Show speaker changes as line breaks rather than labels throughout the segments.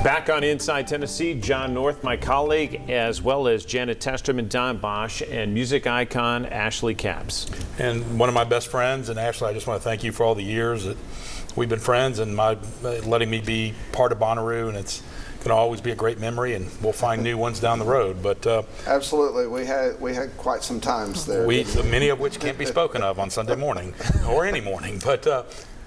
Back on Inside Tennessee, John North, my colleague, as well as Janet Testerman, Don Bosch, and music icon Ashley Capps.
And one of my best friends, and Ashley, I just want to thank you for all the years that we've been friends and letting me be part of Bonnaroo, and it's going to always be a great memory, and we'll find new ones down the road. But
absolutely, we had quite some times there.
Many of which can't be spoken of on Sunday morning or any morning. But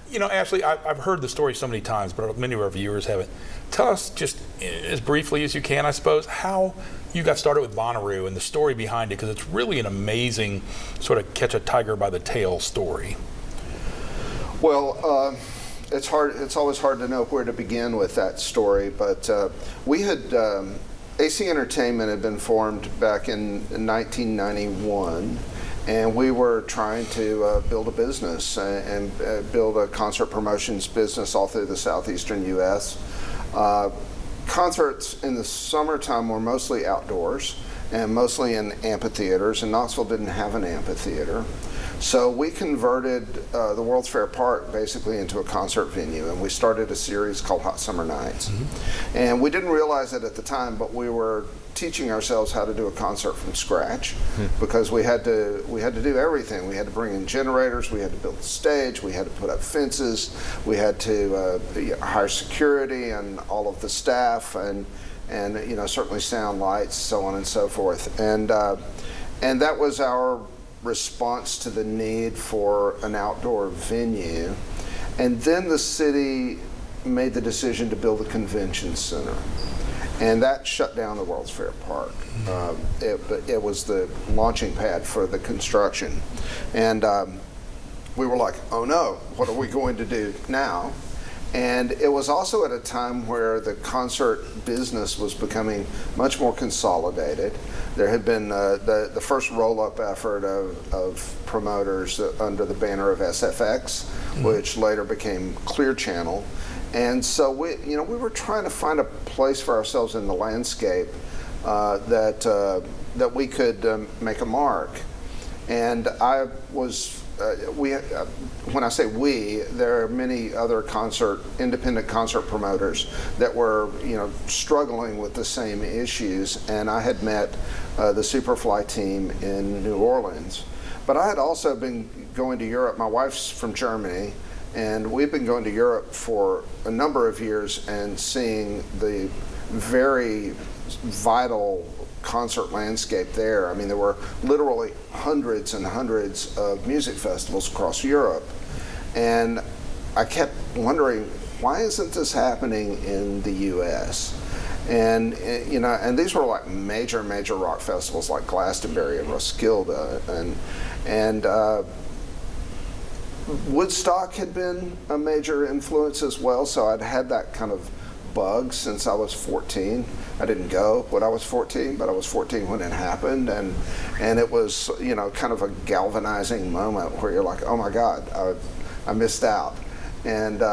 you know, Ashley, I've heard the story so many times, but many of our viewers haven't. Tell us just as briefly as you can, I suppose, how you got started with Bonnaroo and the story behind it, because it's really an amazing sort of catch a tiger by the tail story.
Well, it's hard. It's always hard to know where to begin with that story. But we had AC Entertainment had been formed back in 1991. And we were trying to build a business and build a concert promotions business all through the southeastern U.S. Concerts in the summertime were mostly outdoors and mostly in amphitheaters, and Knoxville didn't have an amphitheater. So we converted the World's Fair Park basically into a concert venue, and we started a series called Hot Summer Nights. Mm-hmm. And we didn't realize it at the time, but we were teaching ourselves how to do a concert from scratch, because we had to do everything. We had to bring in generators, we had to build a stage, we had to put up fences, we had to hire security and all of the staff, and you know, certainly sound, lights, so on and so forth. And that was our response to the need for an outdoor venue. And then the city made the decision to build a convention center, and that shut down the World's Fair Park. It was the launching pad for the construction, and we were like, oh no, what are we going to do now? And it was also at a time where the concert business was becoming much more consolidated. There had been the first roll-up effort of promoters under the banner of SFX, which later became Clear Channel. And so we were trying to find a place for ourselves in the landscape that we could make a mark. And I was when I say we, there are many other independent concert promoters that were, struggling with the same issues. And I had met the Superfly team in New Orleans. But I had also been going to Europe. My wife's from Germany, and we've been going to Europe for a number of years and seeing the very vital concert landscape there. I mean, there were literally hundreds and hundreds of music festivals across Europe. And I kept wondering, why isn't this happening in the US? And and these were like major rock festivals like Glastonbury and Roskilde, and Woodstock had been a major influence as well, so I'd had that kind of bug since I was 14. I didn't go when I was 14, but I was 14 when it happened, and it was kind of a galvanizing moment where you're like, oh my God, I missed out. And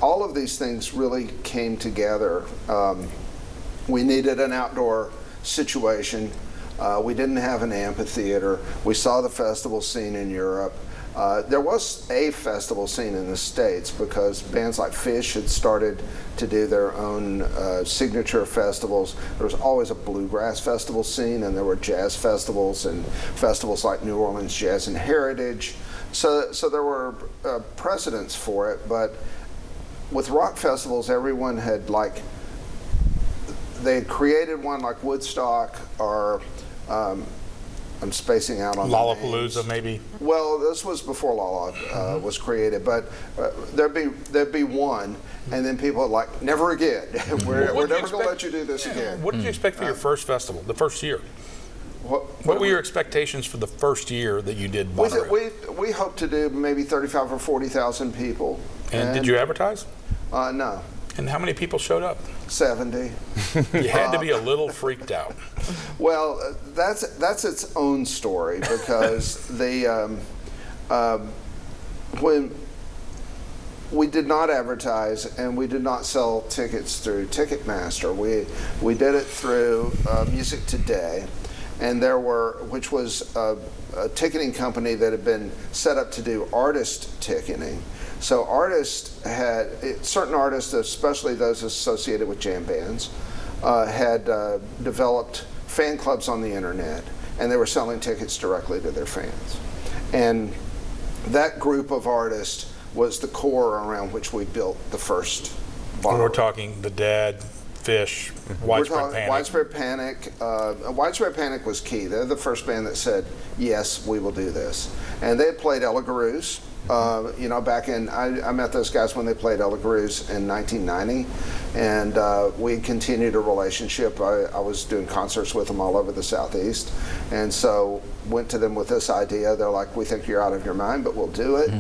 all of these things really came together. We needed an outdoor situation. We didn't have an amphitheater. We saw the festival scene in Europe. There was a festival scene in the States because bands like Phish had started to do their own signature festivals. There was always a bluegrass festival scene, and there were jazz festivals and festivals like New Orleans Jazz and Heritage. So there were precedents for it, but with rock festivals, everyone had they had created one like Woodstock or I'm spacing out on
Lollapalooza, maybe.
Well, this was before Lolla was created, but there'd be one, and then people would never again. we're never going to let you do this again.
What did you expect for your first festival, the first year? What were your expectations for the first year that you did Bonnaroo?
We hoped to do maybe 35 or 40,000 people.
And did you advertise?
No.
And how many people showed up?
70.
You had to be a little freaked out.
Well, that's its own story, because when we did not advertise and we did not sell tickets through Ticketmaster, we did it through Music Today, and which was a ticketing company that had been set up to do artist ticketing. So certain artists, especially those associated with jam bands, had developed fan clubs on the internet, and they were selling tickets directly to their fans. And that group of artists was the core around which we built the first Bonnaroo.
We're talking The Dead, Fish, Widespread Panic.
Widespread Panic. Widespread Panic was key. They're the first band that said, yes, we will do this. And they had played Ella Garouz. Back in, I met those guys when they played Ella Garouz in 1990, and we continued a relationship. I was doing concerts with them all over the Southeast, and so went to them with this idea. They're like, we think you're out of your mind, but we'll do it.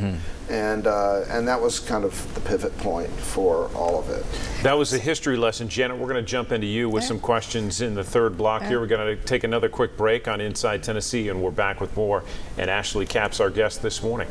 And that was kind of the pivot point for all of it.
That was a history lesson. Janet, we're going to jump into you with some questions in the third block here. We're going to take another quick break on Inside Tennessee, and we're back with more. And Ashley Capp's our guest this morning.